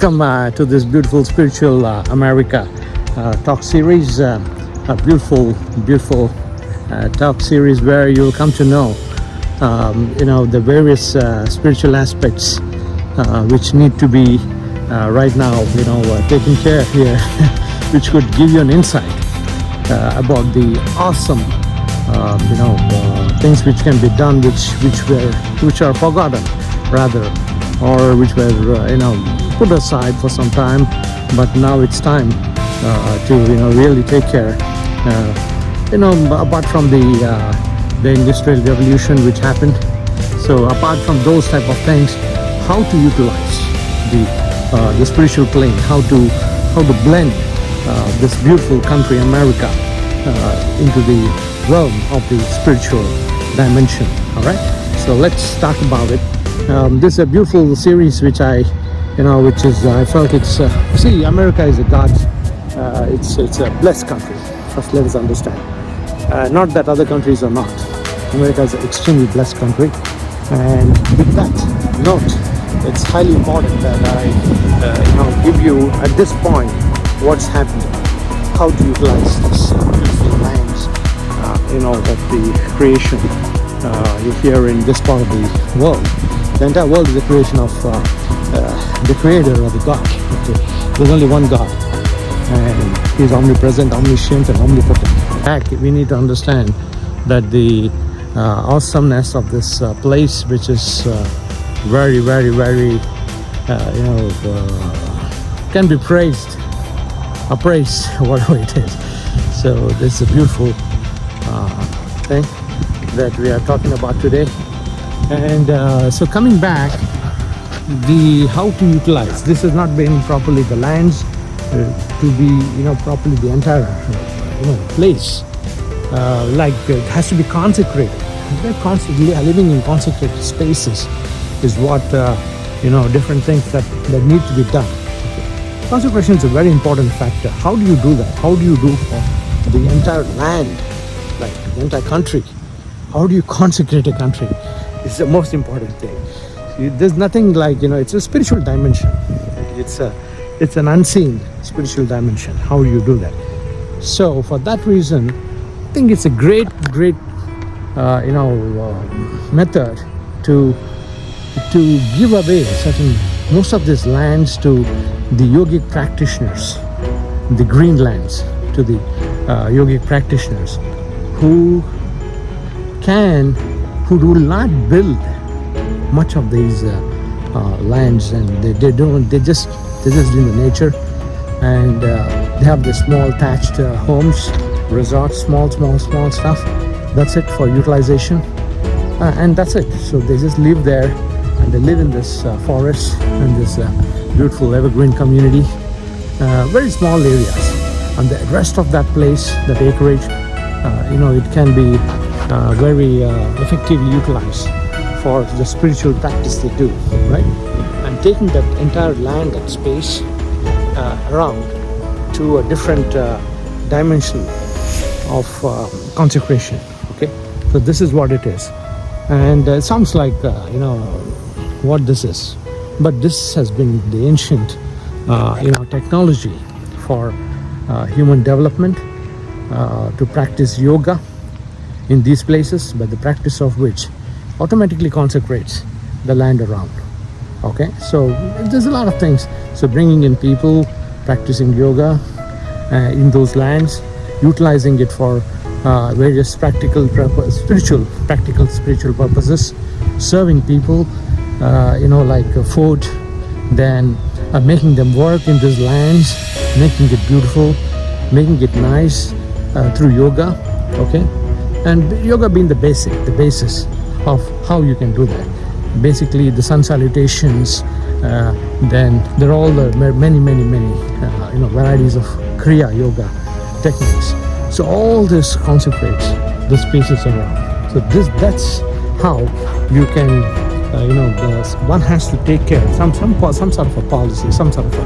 Welcome to this beautiful Spiritual America talk series. A beautiful talk series where you'll come to know, the various spiritual aspects which need to be right now, taken care of here, which could give you an insight about the awesome, things which can be done, which are forgotten, rather, or which were put aside for some time, but now it's time to really take care. Apart from the industrial revolution which happened, so apart from those type of things, how to utilize the spiritual plane, how to blend this beautiful country America into the realm of the spiritual dimension. All right, so let's talk about it. This is a beautiful series which I felt it's see, America is a God. It's a blessed country. First, let us understand. Not that other countries are not. America is an extremely blessed country, and with that note, it's highly important that I give you at this point what's happening, how to utilize this beautiful lands, of the creation here in this part of the world. The entire world is a creation of the Creator or the God. Okay? There's only one God, and He's omnipresent, omniscient, and omnipotent. In fact, we need to understand that the awesomeness of this place, which is very, very, very, can be praised, appraised, whatever it is. So this is a beautiful thing that we are talking about today. And so coming back, the how to utilize this has not been properly, the lands to be properly, the entire place like it has to be consecrated. They're constantly living in consecrated spaces is what different things that need to be done. Okay. Consecration is a very important factor. How do you do that? How do you do for the entire land, like the entire country? How do you consecrate a country? It's the most important thing. There's nothing like, it's a spiritual dimension. It's an unseen spiritual dimension. How do you do that? So for that reason, I think it's a great method to give away most of these lands to the yogic practitioners, the green lands, to the yogic practitioners who will not build much of these lands, and they just in the nature, and they have the small thatched homes, resorts, small stuff. That's it for utilization, and that's it. So they just live there, and they live in this forest and this beautiful evergreen community, very small areas, and the rest of that place, that acreage, it can be very effectively utilized for the spiritual practice they do, right? And taking that entire land, that space around to a different dimension of consecration. Okay, so this is what it is, and it sounds like what this is, but this has been the ancient technology for human development to practice yoga in these places, but the practice of which automatically consecrates the land around. Okay, so there's a lot of things. So bringing in people practicing yoga in those lands, utilizing it for various spiritual purposes, serving people, like food, then making them work in these lands, making it beautiful, making it nice through yoga. Okay, and yoga being the basis of how you can do that. Basically, the sun salutations, then there are all the many varieties of Kriya yoga techniques. So all this consecrates the spaces around. So that's how you can, one has to take care. Some sort of a policy, some sort of a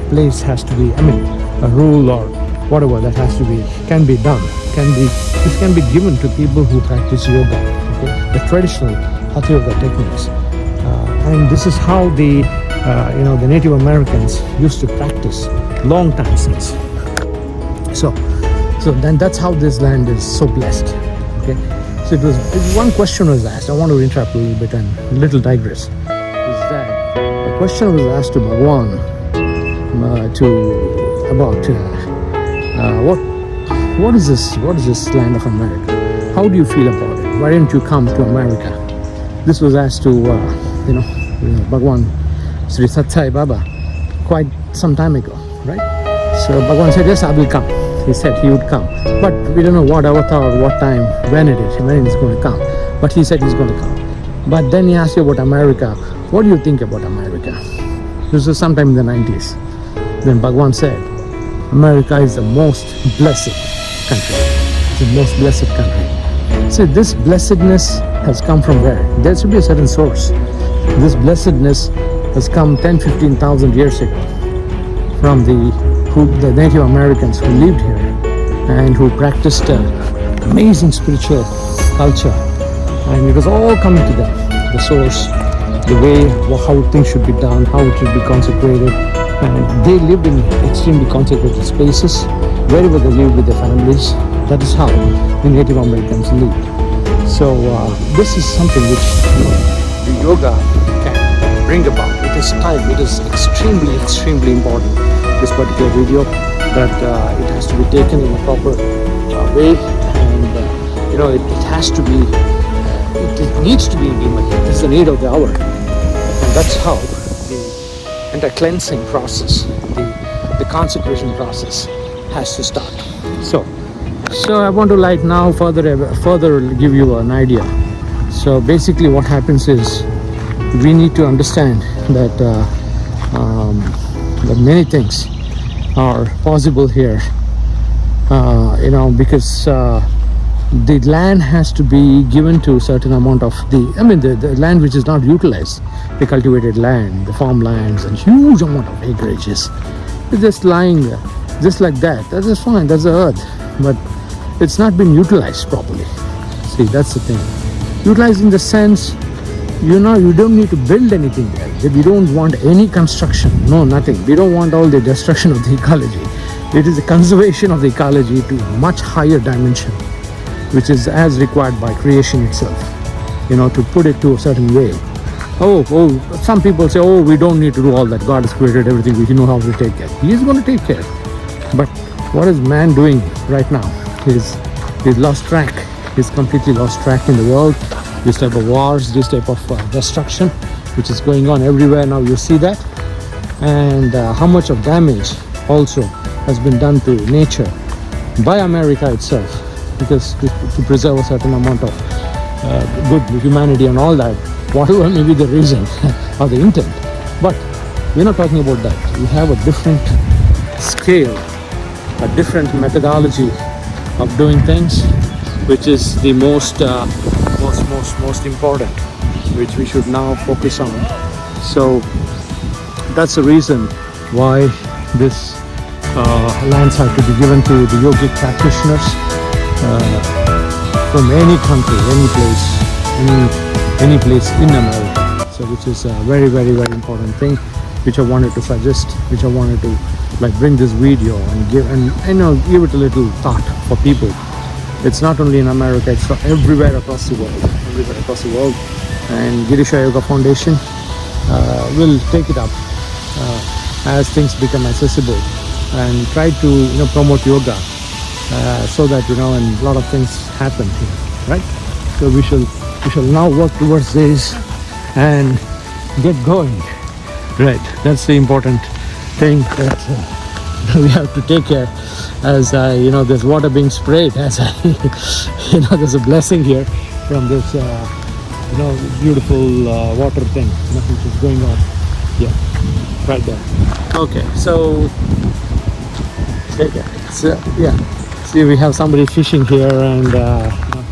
place has to be. A rule or whatever that has to be can be done. This can be given to people who practice yoga. The traditional hatha yoga techniques, and this is how the the Native Americans used to practice long time since. So then that's how this land is so blessed. Okay, so one question was asked. I want to interrupt a little bit and a little digress. Is that a question was asked to Bhagwan what is this land of America? How do you feel about it? Why didn't you come to America? This was asked to Bhagwan Sri Sathai Baba quite some time ago, right? So Bhagwan said, yes, I will come. He said he would come, but we don't know what avatar, what time, when it's going to come. But he said he's going to come. But then he asked you about America. What do you think about America? This was sometime in the 90s. Then Bhagwan said, America is the most blessed country. It's the most blessed country. So this blessedness has come from where? There should be a certain source. This blessedness has come 10,000-15,000 years ago from the Native Americans who lived here and who practiced amazing spiritual culture, and it was all coming to them, the source, the way how things should be done, how it should be consecrated, and they lived in extremely consecrated spaces wherever they lived with their families. That is how the Native Americans lived. So this is something which the yoga can bring about. It is time. It is extremely important, this particular video, that it has to be taken in a proper way, and it has to be it needs to be implemented. It is the need of the hour, and that's how the entire cleansing process, the consecration process has to start. So I want to now further give you an idea. So basically what happens is we need to understand that that many things are possible here, because the land has to be given to a certain amount of the land which is not utilized, the cultivated land, the farmlands, and huge amount of acreages. It's just lying just like that. That is fine, that's the earth, but it's not been utilized properly. See, that's the thing. Utilized in the sense, you don't need to build anything there. We don't want any construction, no, nothing. We don't want all the destruction of the ecology. It is a conservation of the ecology to a much higher dimension, which is as required by creation itself, to put it to a certain way. Some people say, we don't need to do all that. God has created everything. We know how to take care. He is going to take care. But what is man doing right now? He's lost track. He's completely lost track in the world. This type of wars, this type of destruction, which is going on everywhere now. You see that, and how much of damage also has been done to nature by America itself, because to preserve a certain amount of good humanity and all that, whatever may be the reason or the intent. But we're not talking about that. We have a different scale, a different methodology of doing things, which is the most important, which we should now focus on. So that's the reason why this lands have to be given to the yogic practitioners from any country, any place in America. So which is a very important thing, which I wanted to suggest, which I wanted to bring this video and give it a little thought for people. It's not only in America, it's everywhere across the world. And GirishaYogaFoundation will take it up as things become accessible, and try to promote yoga so that and a lot of things happen here, right? So we shall now work towards this and get going, right? That's the important thing that we have to take care. As there's water being sprayed, as there's a blessing here from this beautiful water thing which is going on. Yeah, right there. Okay, so take care. So see, we have somebody fishing here and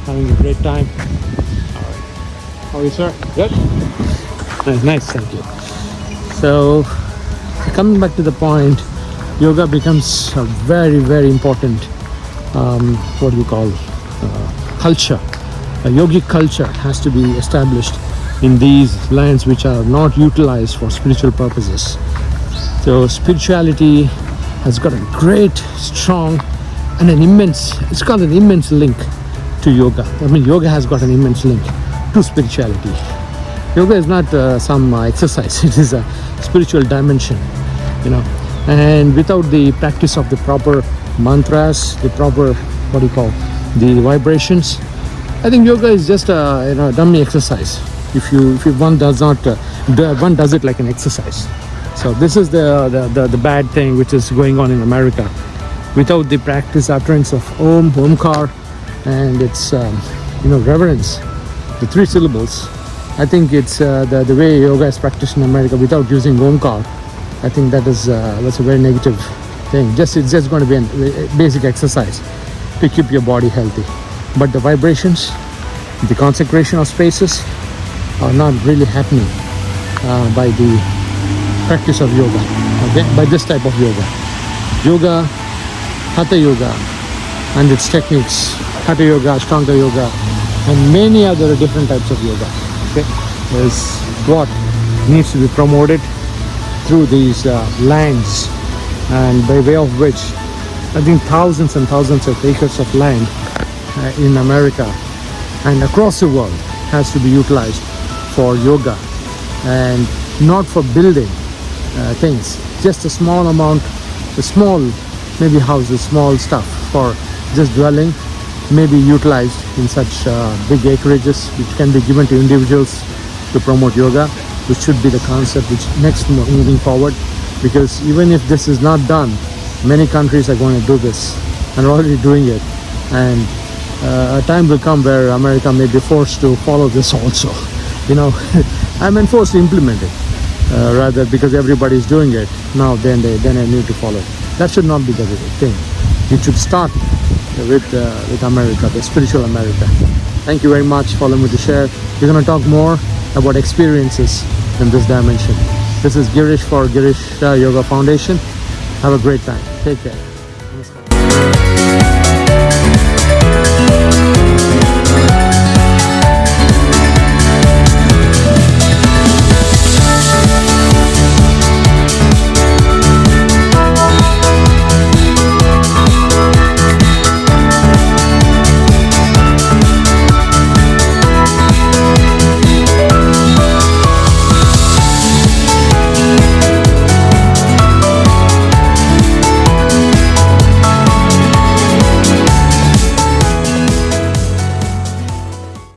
having a great time. All right, how are you, sir? Good. Nice, thank you. So coming back to the point, yoga becomes a very important culture. A yogic culture has to be established in these lands which are not utilized for spiritual purposes. So spirituality has got a great, strong, and it's got an immense link to yoga. I mean, yoga has got an immense link to spirituality. Yoga is not some exercise. It is a spiritual dimension, you know. And without the practice of the proper mantras, the proper, the vibrations, I think yoga is just a dummy exercise. If one does it like an exercise. So this is the bad thing which is going on in America. Without the practice, utterance of Omkar, and its reverence, the 3 syllables. I think it's the way yoga is practiced in America without using Omkar. I think that's a very negative thing. It's just going to be a basic exercise to keep your body healthy. But the vibrations, the consecration of spaces are not really happening by the practice of yoga. Okay, by this type of yoga, hatha yoga, and its techniques, hatha yoga, ashtanga yoga, and many other different types of yoga. Okay, is what needs to be promoted through these lands, and by way of which I think thousands and thousands of acres of land in America and across the world has to be utilized for yoga, and not for building things, just a small amount, maybe houses, small stuff for just dwelling, may be utilized in such big acreages which can be given to individuals to promote yoga, which should be the concept which next moving forward. Because even if this is not done, many countries are going to do this and are already doing it, and a time will come where America may be forced to follow this also. I mean, forced to implement it rather, because everybody is doing it now. Then I need to follow it. That should not be the thing. It should start with America, the spiritual America. Thank you very much for allowing me to share. We're going to talk more about experiences in this dimension. This is Girish for Girisha Yoga Foundation. Have a great time. Take care.